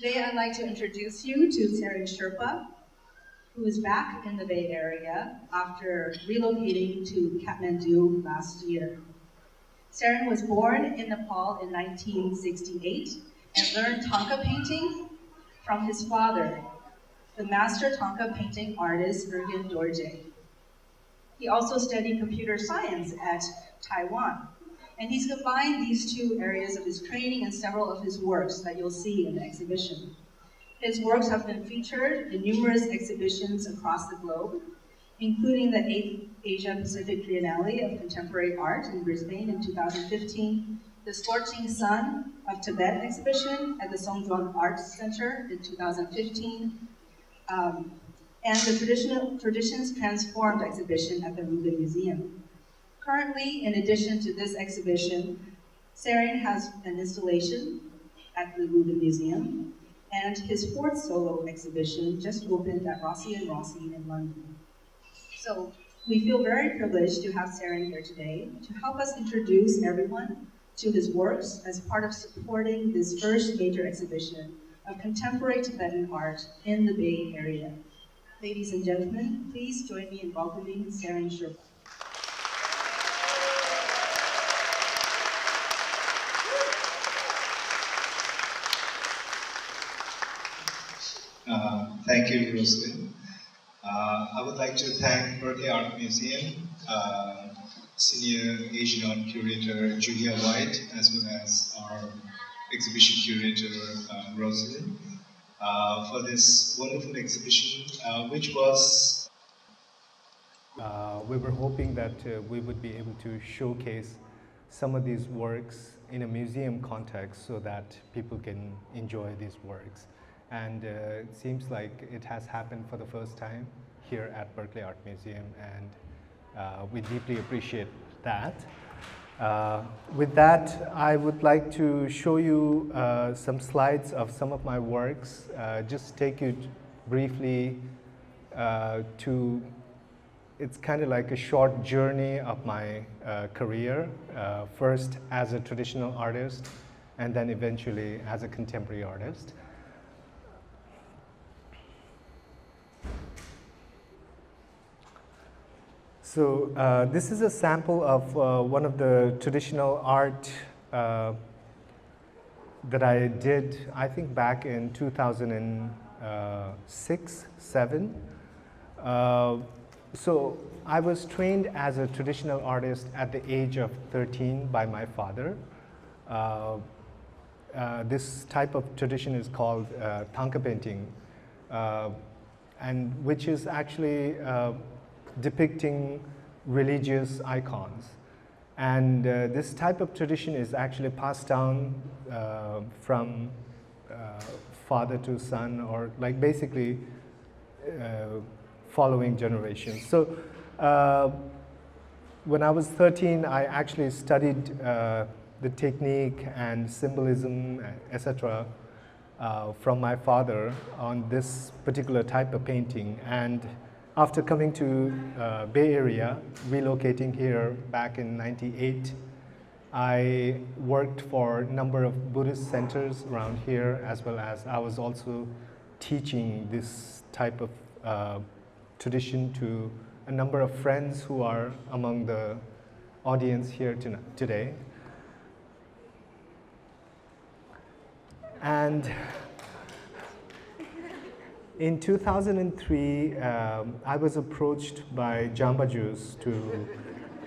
Today I'd like to introduce you to Tsherin Sherpa, who is back in the Bay Area after relocating to Kathmandu last year. Tsherin was born in Nepal in 1968 and learned thangka painting from his father, the master thangka painting artist Ergin Dorje. He also studied computer science at Taiwan, and he's combined these two areas of his training in several of his works that you'll see in the exhibition. His works have been featured in numerous exhibitions across the globe, including the 8th Asia Pacific Triennale of Contemporary Art in Brisbane in 2015, the Scorching Sun of Tibet exhibition at the Songzhuang Arts Center in 2015, and the Traditions Transformed exhibition at the Rubin Museum. Currently, in addition to this exhibition, Tsherin has an installation at the Rubin Museum, and his 4th solo exhibition just opened at Rossi and Rossi in London. So we feel very privileged to have Tsherin here today to help us introduce everyone to his works as part of supporting this first major exhibition of contemporary Tibetan art in the Bay Area. Ladies and gentlemen, please join me in welcoming Tsherin Sherpa. Thank you, Roslyn. I would like to thank Berkeley Art Museum, Senior Asian Art Curator Julia White, as well as our exhibition curator Roslyn, for this wonderful exhibition, which was... We were hoping that we would be able to showcase some of these works in a museum context so that people can enjoy these works. And it seems like it has happened for the first time here at Berkeley Art Museum, and we deeply appreciate that. With that, I would like to show you some slides of some of my works, just take you briefly to, it's kind of like a short journey of my career, first as a traditional artist, and then eventually as a contemporary artist. So this is a sample of one of the traditional art that I did, I think back in 2006, 7. So I was trained as a traditional artist at the age of 13 by my father. This type of tradition is called thangka painting, and which is actually depicting religious icons. And this type of tradition is actually passed down from father to son, or like basically following generations. So when I was 13, I actually studied the technique and symbolism, etc., from my father on this particular type of painting. And after coming to Bay Area, relocating here back in '98, I worked for a number of Buddhist centers around here, as well as I was also teaching this type of tradition to a number of friends who are among the audience here today. And in 2003, I was approached by Jambajus to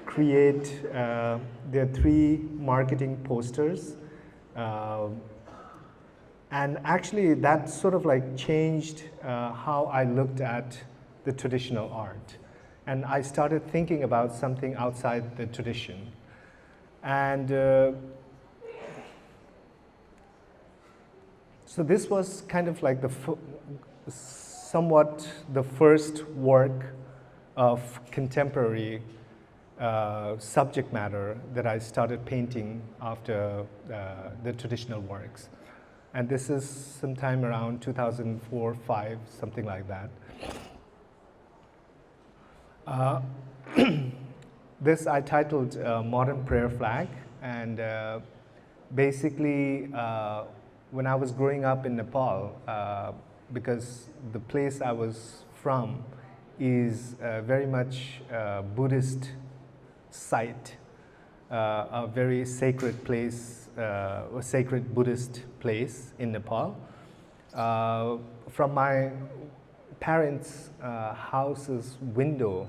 create their 3 marketing posters. And actually that sort of like changed how I looked at the traditional art. And I started thinking about something outside the tradition. And so this was kind of like somewhat the first work of contemporary subject matter that I started painting after the traditional works. And this is sometime around 2004, 5, something like that. This I titled Modern Prayer Flag, and basically when I was growing up in Nepal, because the place I was from is very much Buddhist site, a very sacred place, a sacred Buddhist place in Nepal. From my parents' house's window,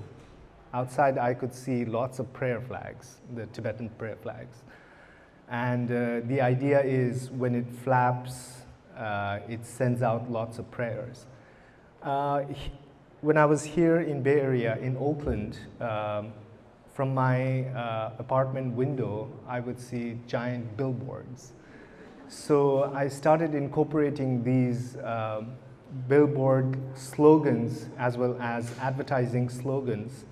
outside I could see lots of prayer flags, the Tibetan prayer flags. And the idea is when it flaps, it sends out lots of prayers. When I was here in Bay Area, in Oakland, from my apartment window, I would see giant billboards. So I started incorporating these billboard slogans as well as advertising slogans,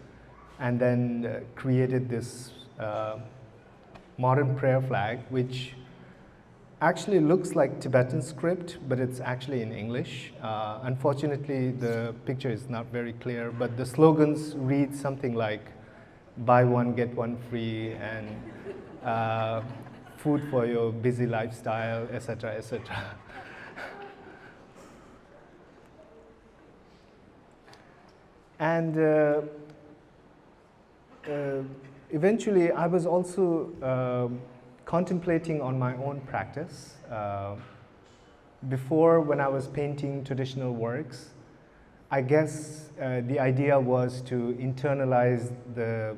and then created this modern prayer flag, which actually looks like Tibetan script, but it's actually in English. Unfortunately, the picture is not very clear, but the slogans read something like, buy one, get one free, and food for your busy lifestyle, etc., etc. And eventually, I was also contemplating on my own practice. Before, when I was painting traditional works, I guess the idea was to internalize the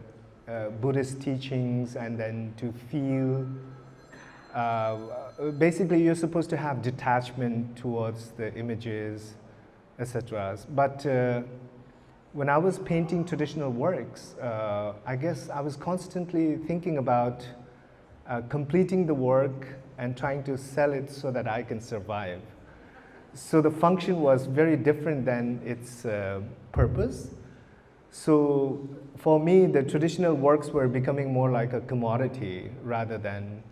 Buddhist teachings and then to feel, basically you're supposed to have detachment towards the images, etc. But when I was painting traditional works, I guess I was constantly thinking about completing the work and trying to sell it so that I can survive. So the function was very different than its purpose. So for me, the traditional works were becoming more like a commodity rather than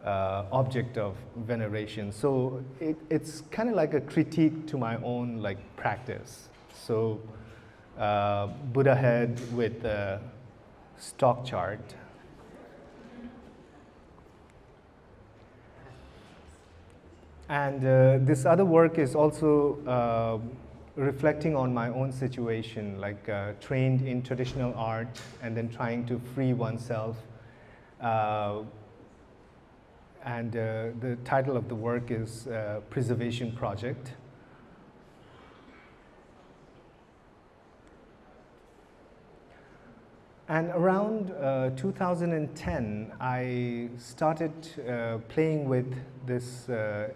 object of veneration. So it's kind of like a critique to my own practice. So Buddha head with a stock chart. And this other work is also reflecting on my own situation, trained in traditional art and then trying to free oneself. And the title of the work is Preservation Project. And around 2010, I started playing with this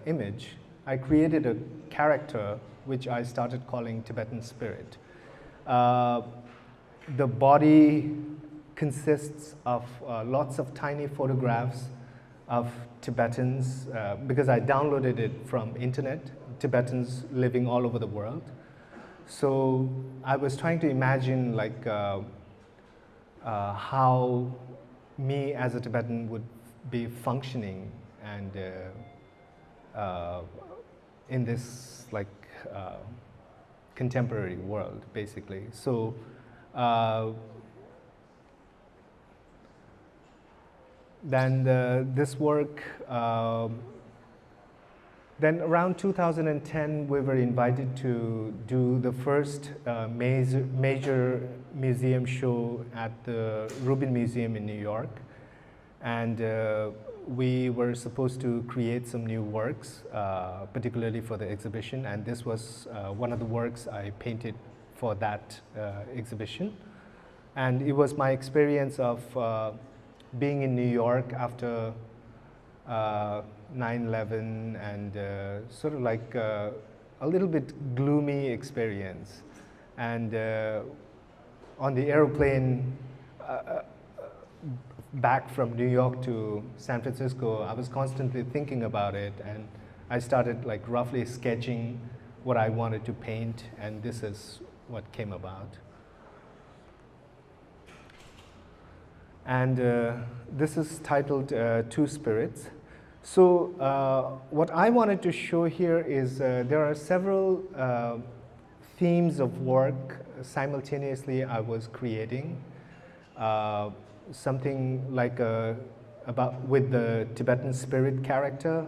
image. I created a character which I started calling Tibetan Spirit. The body consists of lots of tiny photographs of Tibetans, because I downloaded it from internet, Tibetans living all over the world. So I was trying to imagine how me as a Tibetan would be functioning and in this contemporary world, basically. So then this work, then around 2010, we were invited to do the first major museum show at the Rubin Museum in New York. And we were supposed to create some new works, particularly for the exhibition. And this was one of the works I painted for that exhibition. And it was my experience of being in New York after 9/11 and sort of a little bit gloomy experience. And on the airplane back from New York to San Francisco, I was constantly thinking about it, and I started roughly sketching what I wanted to paint, and this is what came about. And this is titled Two Spirits. So what I wanted to show here is there are several themes of work simultaneously I was creating. Something with the Tibetan spirit character,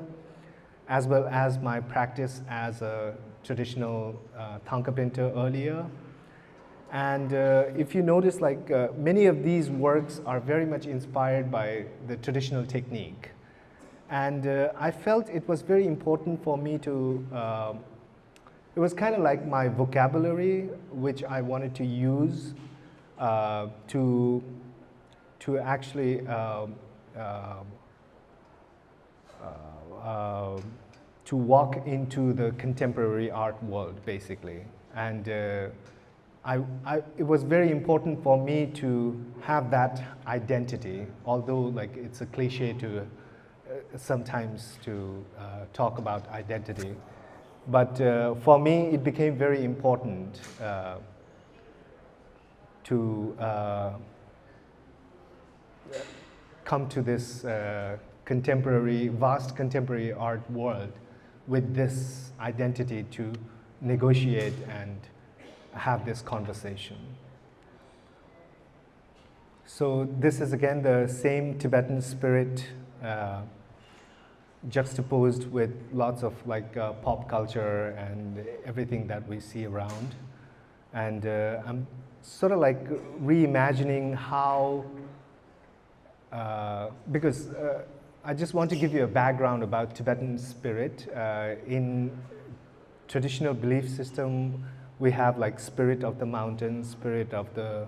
as well as my practice as a traditional thangka painter earlier. And if you notice, like many of these works are very much inspired by the traditional technique. And I felt it was very important for me to, it was kind of like my vocabulary, which I wanted to use to actually to walk into the contemporary art world, basically. And it was very important for me to have that identity, although like it's a cliche to sometimes to talk about identity. But for me, it became very important to come to this vast contemporary art world with this identity to negotiate and have this conversation. So this is again the same Tibetan spirit juxtaposed with lots of like pop culture and everything that we see around. And I'm sort of like reimagining how, because I just want to give you a background about Tibetan spirit. In traditional belief system, we have like spirit of the mountain, spirit of the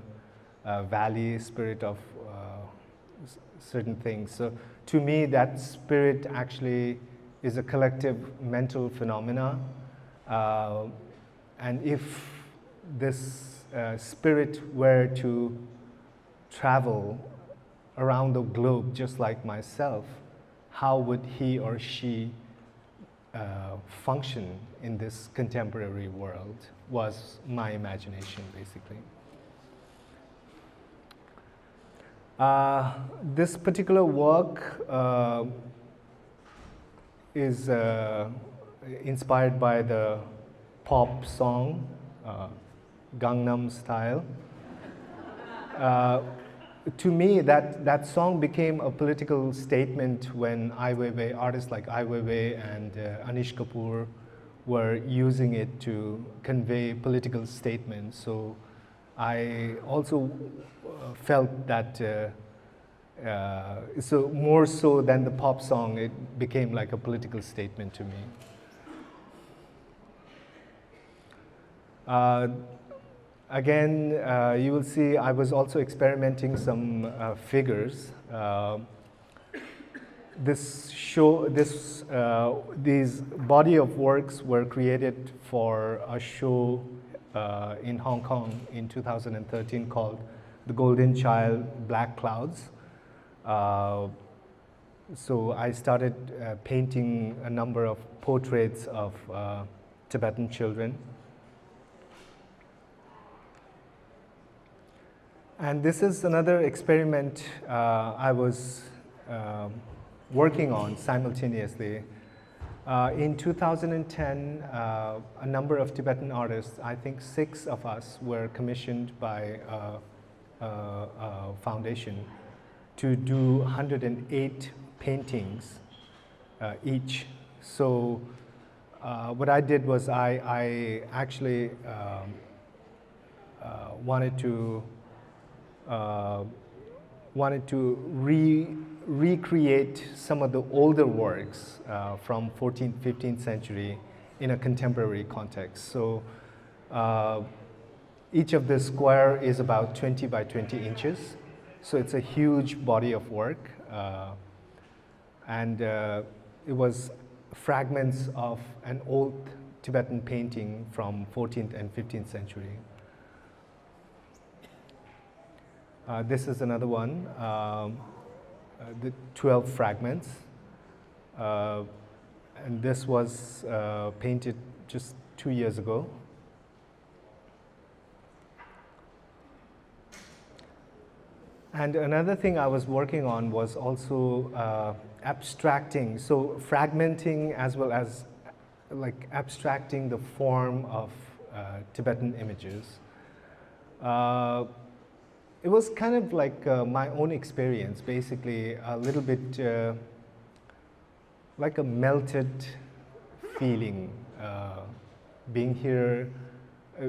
valley, spirit of certain things. So to me, that spirit actually is a collective mental phenomena. And if this spirit were to travel around the globe just like myself, how would he or she function in this contemporary world was my imagination, basically. This particular work is inspired by the pop song, Gangnam Style. To me, that song became a political statement when Ai Weiwei, artists like Ai Weiwei and Anish Kapoor were using it to convey political statements. So I also felt that, so more so than the pop song, it became like a political statement to me. Again, you will see I was also experimenting some figures. These body of works were created for a show in Hong Kong in 2013 called The Golden Child, Black Clouds. So I started painting a number of portraits of Tibetan children. And this is another experiment I was working on simultaneously. In 2010, a number of Tibetan artists, I think 6 of us, were commissioned by a foundation to do 108 paintings each. So what I did was I actually wanted to recreate some of the older works from 14th, 15th century in a contemporary context. So each of the square is about 20 by 20 inches. So it's a huge body of work. And it was fragments of an old Tibetan painting from 14th and 15th century. This is another one, the 12 fragments. And this was painted just 2 years ago. And another thing I was working on was also abstracting, so fragmenting as well as like abstracting the form of Tibetan images. It was kind of like my own experience, basically a little bit like a melted feeling being here,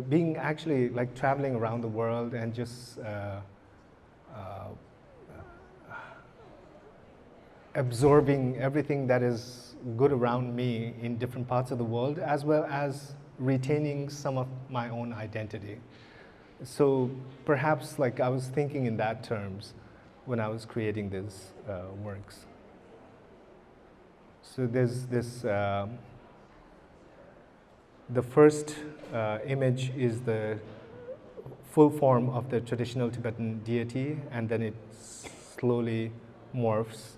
being actually like traveling around the world and just absorbing everything that is good around me in different parts of the world, as well as retaining some of my own identity. So perhaps like I was thinking in that terms when I was creating these works. So there's this, the first image is the full form of the traditional Tibetan deity, and then it slowly morphs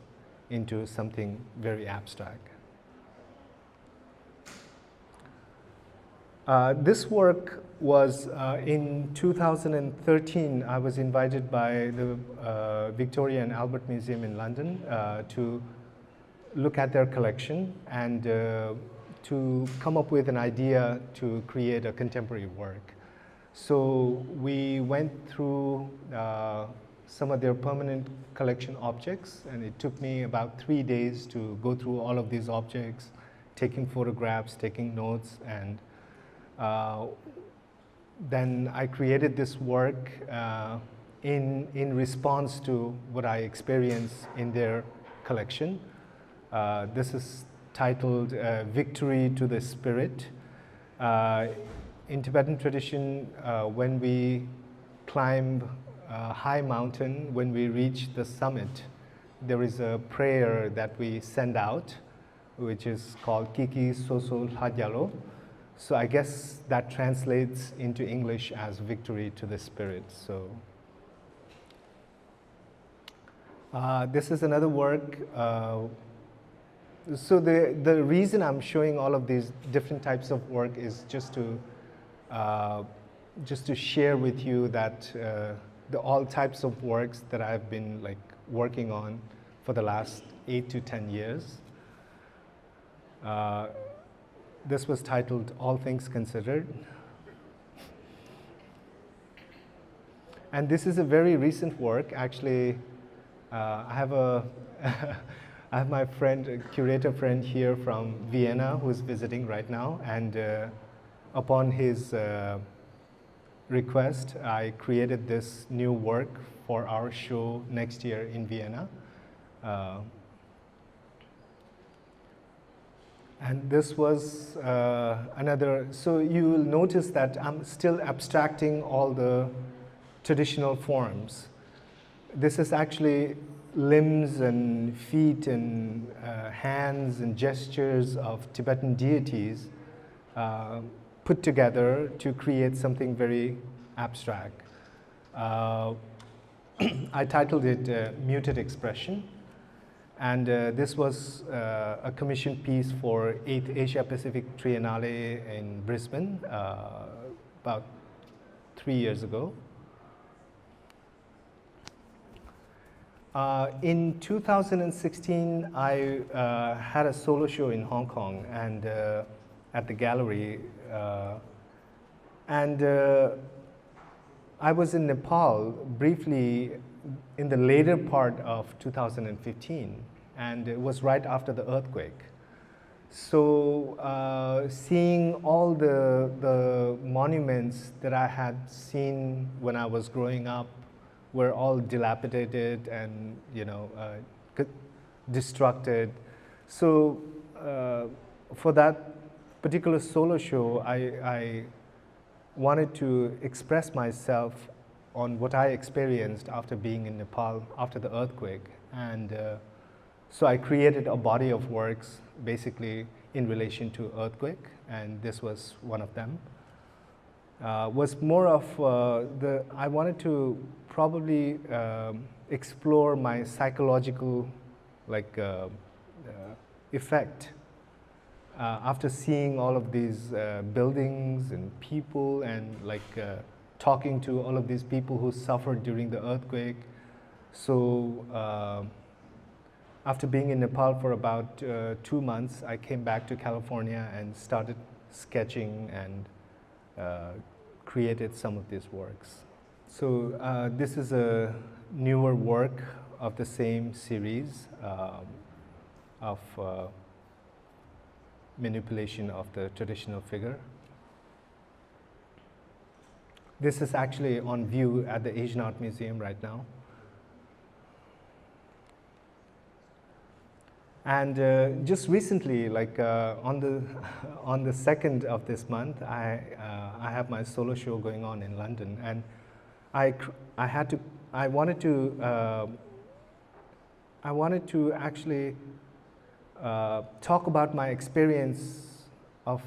into something very abstract. This work was in 2013. I was invited by the Victoria and Albert Museum in London to look at their collection and to come up with an idea to create a contemporary work. So we went through some of their permanent collection objects, and it took me about 3 days to go through all of these objects, taking photographs, taking notes, and then I created this work in response to what I experienced in their collection. This is titled Victory to the Spirit. In Tibetan tradition, when we climb a high mountain, when we reach the summit, there is a prayer that we send out, which is called Kiki Sosol Hadyalo. So I guess that translates into English as victory to the spirit. So this is another work. So the reason I'm showing all of these different types of work is just to share with you that all types of works that I've been like working on for the last 8 to 10 years. This was titled All Things Considered. And this is a very recent work. Actually, I have I have my friend, a curator friend here from Vienna who is visiting right now. And upon his request, I created this new work for our show next year in Vienna. And this was another, so you will notice that I'm still abstracting all the traditional forms. This is actually limbs and feet and hands and gestures of Tibetan deities put together to create something very abstract. I titled it Muted Expression. And this was a commission piece for 8th Asia Pacific Triennale in Brisbane about 3 years ago. In 2016, I had a solo show in Hong Kong and at the gallery. I was in Nepal briefly in the later part of 2015, and it was right after the earthquake. So seeing all the monuments that I had seen when I was growing up were all dilapidated and destructed. So for that particular solo show, I wanted to express myself on what I experienced after being in Nepal after the earthquake. And so I created a body of works basically in relation to earthquake, and this was one of them. Was more of I wanted to probably explore my psychological effect after seeing all of these buildings and people and talking to all of these people who suffered during the earthquake. So after being in Nepal for about 2 months, I came back to California and started sketching and created some of these works. So this is a newer work of the same series of manipulation of the traditional figure. This is actually on view at the Asian Art Museum right now. And just recently, like on the 2nd of this month, I have my solo show going on in London, and I wanted to actually talk about my experience of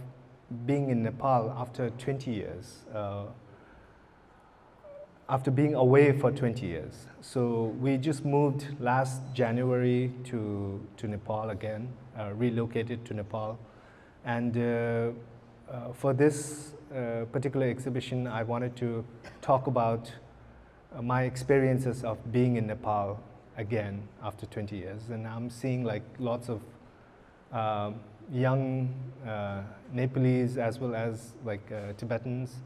being in Nepal after 20 years. After being away for 20 years. So we just moved last January to Nepal again, relocated to Nepal. And for this particular exhibition, I wanted to talk about my experiences of being in Nepal again after 20 years. And I'm seeing like lots of young Nepalese as well as like Tibetans,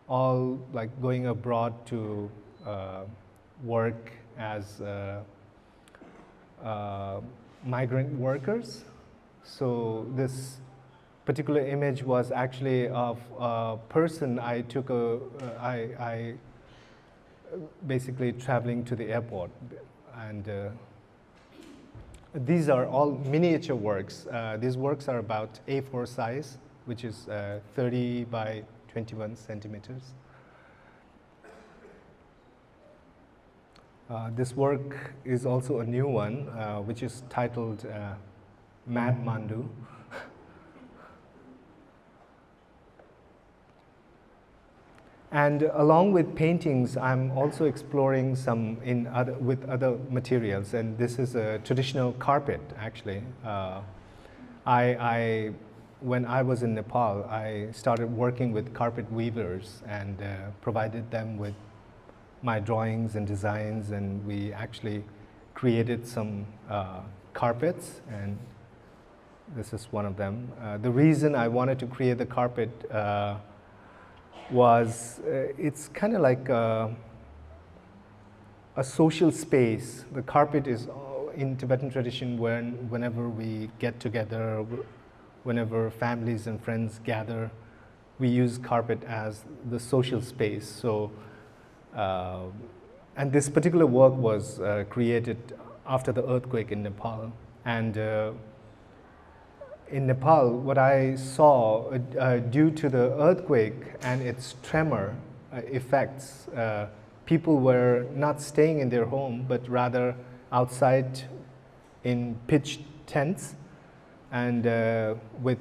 all like going abroad to work as migrant workers. So this particular image was actually of a person I took I basically traveling to the airport, and these are all miniature works. These works are about A4 size, which is 30 by 21 centimeters. This work is also a new one, which is titled Mad Mandu. And along with paintings, I'm also exploring some with other materials, and this is a traditional carpet, actually. When I was in Nepal, I started working with carpet weavers and provided them with my drawings and designs, and we actually created some carpets, and this is one of them. The reason I wanted to create the carpet was it's kind of like a social space. The carpet is in Tibetan tradition whenever we get together, whenever families and friends gather, we use carpet as the social space. So, and this particular work was created after the earthquake in Nepal. And in Nepal, what I saw due to the earthquake and its tremor effects, people were not staying in their home, but rather outside in pitched tents and with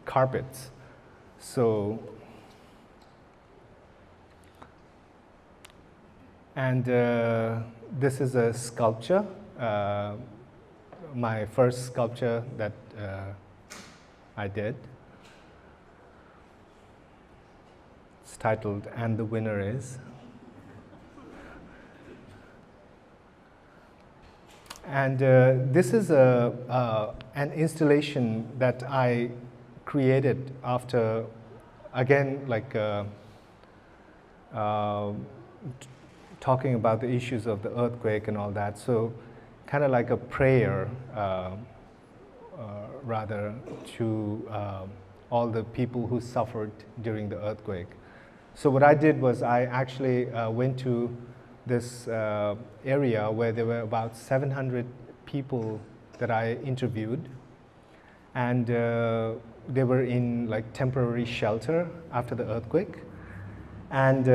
carpets. So, and this is a sculpture, my first sculpture that I did. It's titled "And the Winner Is." And this is an installation that I created after, again, like talking about the issues of the earthquake and all that. So kind of like a prayer, rather, to all the people who suffered during the earthquake. So what I did was I actually went to this area where there were about 700 people that I interviewed, and they were in like temporary shelter after the earthquake. And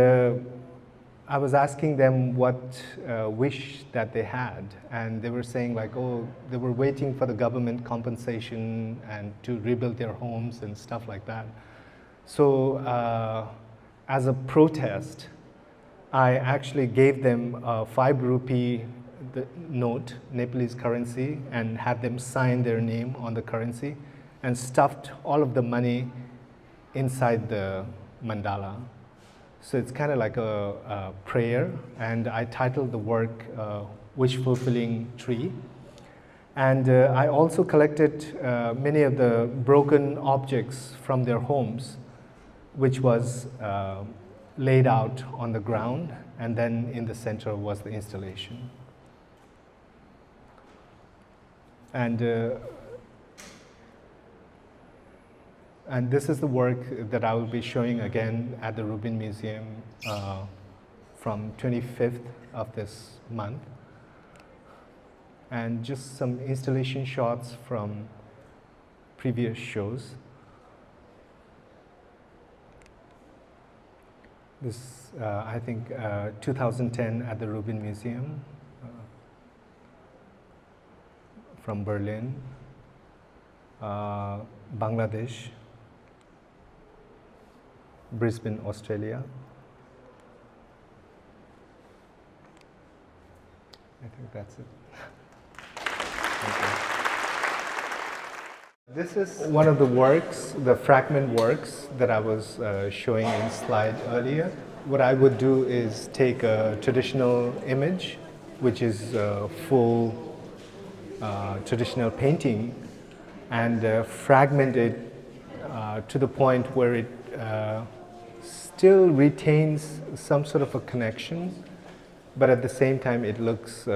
I was asking them what wish that they had, and they were saying like, oh, they were waiting for the government compensation and to rebuild their homes and stuff like that. So as a protest, I actually gave them a 5 rupee note, Nepalese currency, and had them sign their name on the currency and stuffed all of the money inside the mandala. So it's kind of like a prayer, and I titled the work Wish Fulfilling Tree. And I also collected many of the broken objects from their homes, which was laid out on the ground, and then in the center was the installation. And this is the work that I will be showing again at the Rubin Museum from 25th of this month. And just some installation shots from previous shows. This, I think, 2010 at the Rubin Museum from Berlin, Bangladesh, Brisbane, Australia. I think that's it. This is one of the works, the fragment works that I was showing in slide earlier. What I would do is take a traditional image, which is a full traditional painting, and fragment it to the point where it still retains some sort of a connection, but at the same time it looks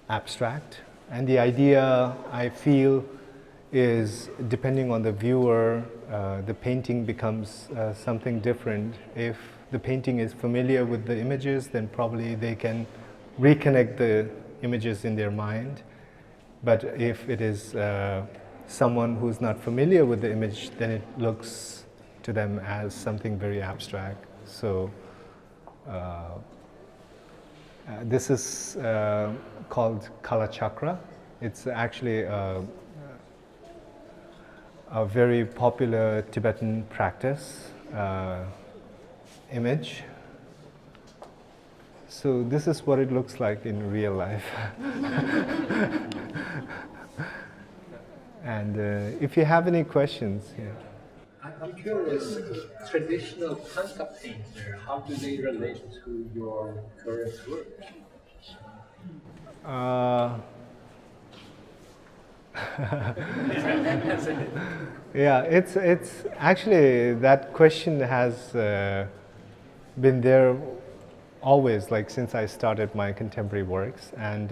abstract. And the idea, I feel, is depending on the viewer, the painting becomes something different. If the painting is familiar with the images, then probably they can reconnect the images in their mind. But if it is someone who's not familiar with the image, then it looks to them as something very abstract. So this is called Kala Chakra. It's actually a very popular Tibetan practice image. So this is what it looks like in real life. And if you have any questions, yeah. I'm curious, traditional thangka painter, how do they relate to your current work? Yeah, it's actually, that question has been there always, like since I started my contemporary works, and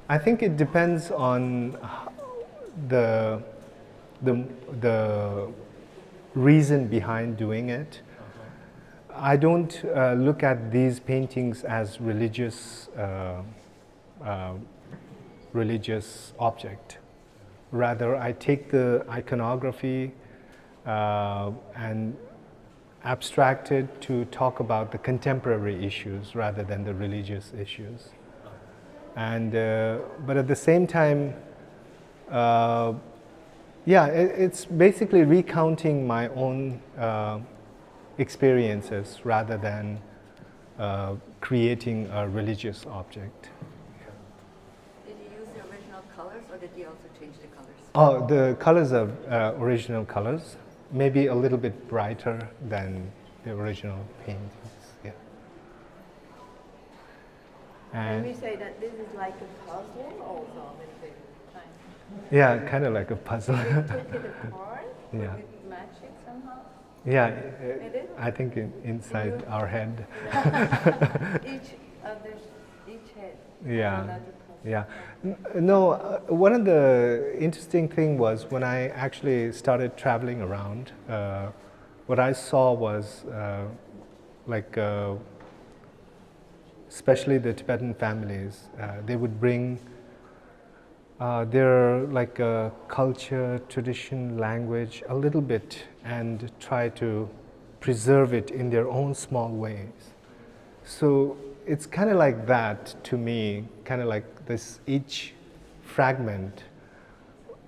I think it depends on the reason behind doing it. I don't look at these paintings as religious object. Rather, I take the iconography and abstract it to talk about the contemporary issues rather than the religious issues. And but at the same time, yeah, it's basically recounting my own experiences rather than creating a religious object. Did you use the original colors, or did you also change the colors? Oh, the colors are original colors, maybe a little bit brighter than the original paintings. Yeah. Can we say that this is like a puzzle also with the time? Yeah, kind of like a puzzle. You took it apart? Yeah. Did it match it somehow? Yeah, It is? I think inside our head. Each head. Yeah, Another puzzle. yeah. No, one of the interesting thing was when I actually started traveling around, what I saw was like, especially the Tibetan families, they would bring their like culture, tradition, language a little bit and try to preserve it in their own small ways. So it's kind of like that to me, kind of like this, each fragment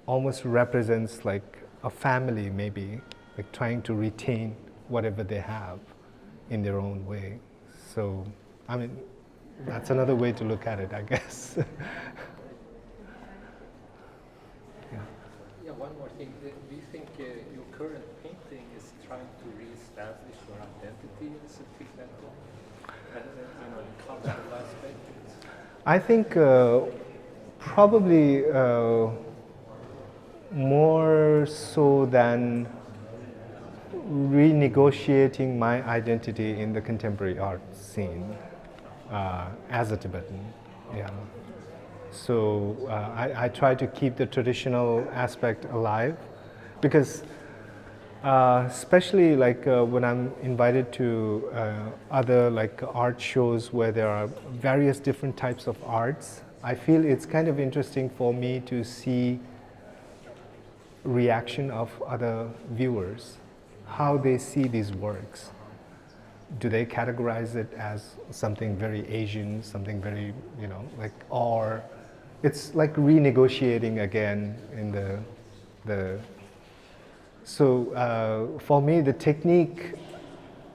almost represents like a family, maybe, like trying to retain whatever they have in their own way. So, I mean, that's another way to look at it, I guess. Yeah, one more thing. Do you think your current painting is trying to re-establish your identity as a Tibetan? You know, the cultural aspect? I think probably more so than renegotiating my identity in the contemporary art scene as a Tibetan. Yeah. So I try to keep the traditional aspect alive, because especially like when I'm invited to other like art shows where there are various different types of arts, I feel it's kind of interesting for me to see reaction of other viewers, how they see these works. Do they categorize it as something very Asian, something very, you know, like, or it's like renegotiating again in the so for me, the technique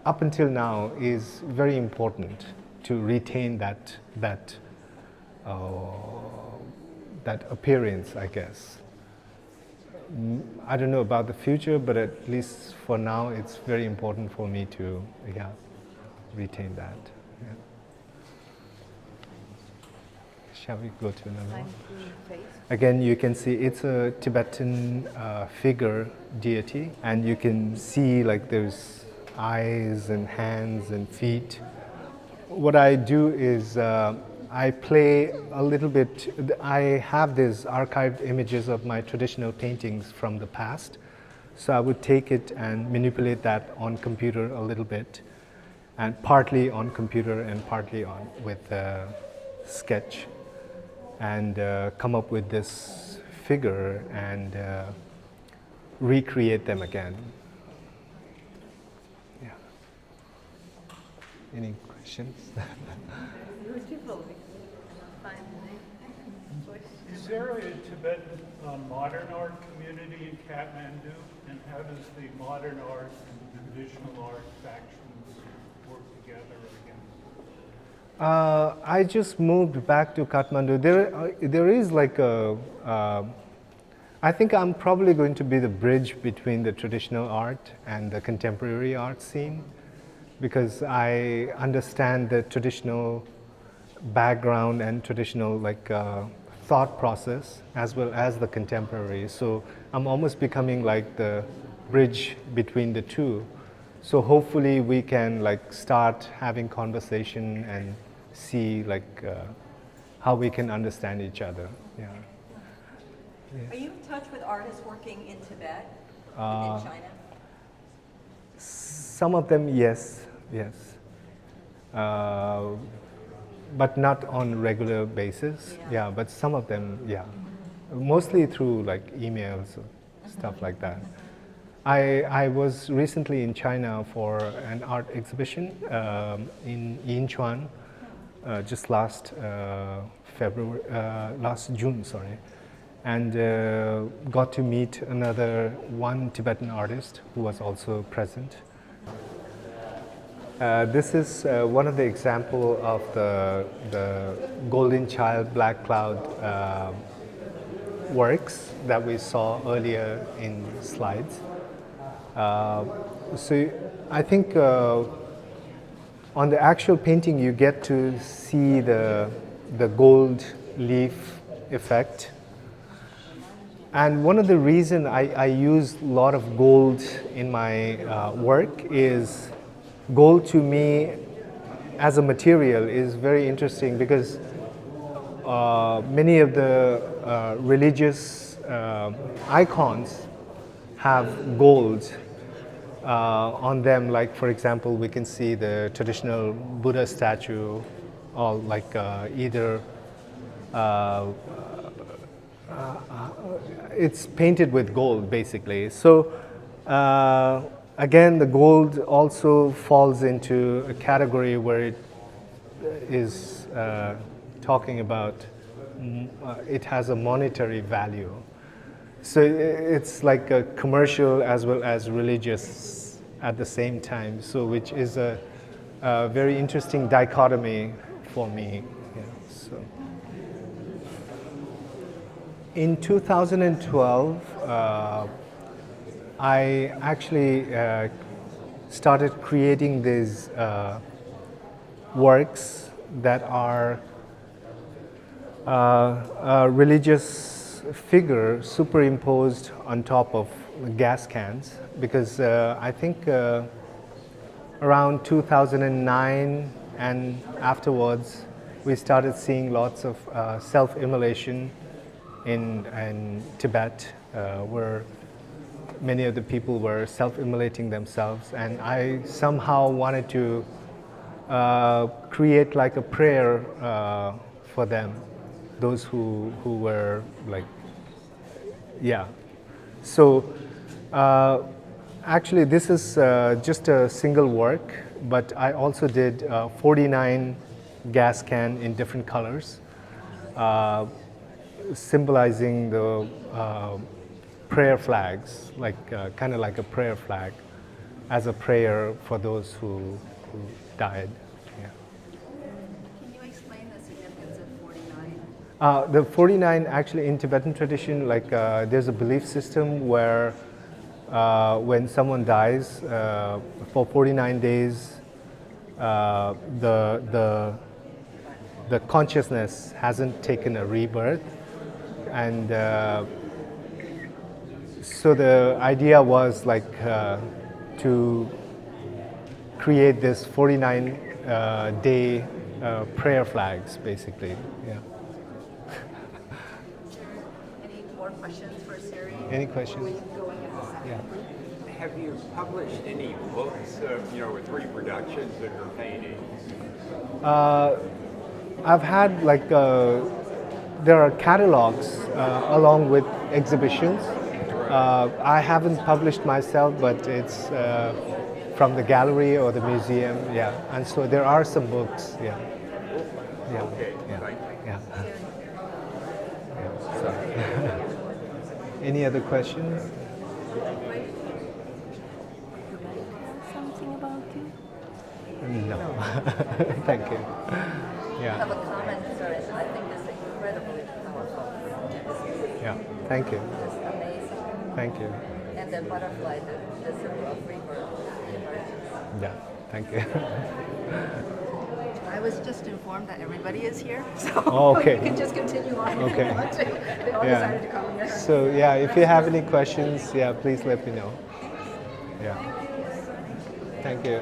up until now is very important to retain that appearance, I guess. I don't know about the future, but at least for now, it's very important for me to retain that. Yeah. Shall we go to another one? Again, you can see it's a Tibetan figure deity, and you can see like there's eyes and hands and feet. What I do is I play a little bit. I have these archived images of my traditional paintings from the past, so I would take it and manipulate that on computer a little bit, and partly on computer and partly on with Sketch, and come up with this figure and recreate them again. Yeah. Any questions? Is there a Tibetan modern art community in Kathmandu, and how does the modern art and the traditional art factions work together again? I just moved back to Kathmandu. There is like a, I think I'm probably going to be the bridge between the traditional art and the contemporary art scene, because I understand the traditional background and traditional like thought process as well as the contemporary. So I'm almost becoming like the bridge between the two. So hopefully we can like start having conversation and see like how we can understand each other. Yeah. Are you in touch with artists working in Tibet and in China? Some of them, yes. But not on regular basis. Yeah, but some of them, yeah. Mostly through like emails or stuff like that. I was recently in China for an art exhibition in Yinchuan, just last June, sorry, and got to meet one Tibetan artist who was also present. This is one of the example of the Golden Child Black Cloud works that we saw earlier in slides. So I think on the actual painting you get to see the gold leaf effect. And one of the reasons I use a lot of gold in my work is gold to me as a material is very interesting, because many of the religious icons have gold on them. Like for example, we can see the traditional Buddha statue, or like either it's painted with gold basically. So again, the gold also falls into a category where it is talking about it has a monetary value. So it's like a commercial as well as religious at the same time. So which is a very interesting dichotomy for me. Yeah, so. In 2012, I actually started creating these works that are a religious figure superimposed on top of gas cans, because I think around 2009 and afterwards we started seeing lots of self-immolation in Tibet, where many of the people were self-immolating themselves, and I somehow wanted to create like a prayer for them, those who were like, yeah. So actually this is just a single work, but I also did 49 gas can in different colors, symbolizing the prayer flags, like kind of like a prayer flag, as a prayer for those who died. Yeah. Can you explain the significance of 49? The 49 actually in Tibetan tradition, like there's a belief system where when someone dies for 49 days, the consciousness hasn't taken a rebirth, and so the idea was like to create this 49 day prayer flags, basically. Yeah. Any more questions for Tsherin? Any questions? Before we go into the second Yeah. group? Have you published any books, with reproductions of your paintings? I've had like there are catalogs along with exhibitions. I haven't published myself, but it's from the gallery or the museum. Yeah, and so there are some books. Yeah. Yeah. Okay, Yeah. thank you. Yeah. Yeah. So. Any other questions? Something about you? No. Thank you. I Yeah. have a comment, sir. I think this is incredibly powerful. Yeah. Thank you. It's amazing. Thank you. And the butterfly, the symbol of rebirth, emergence. Yeah. Thank you. I was just informed that everybody is here, so Oh, okay. you can just continue on if Okay. you want to. They all Yeah. decided to come here. So yeah, if you have any questions, yeah, please let me know. Yeah. Thank you.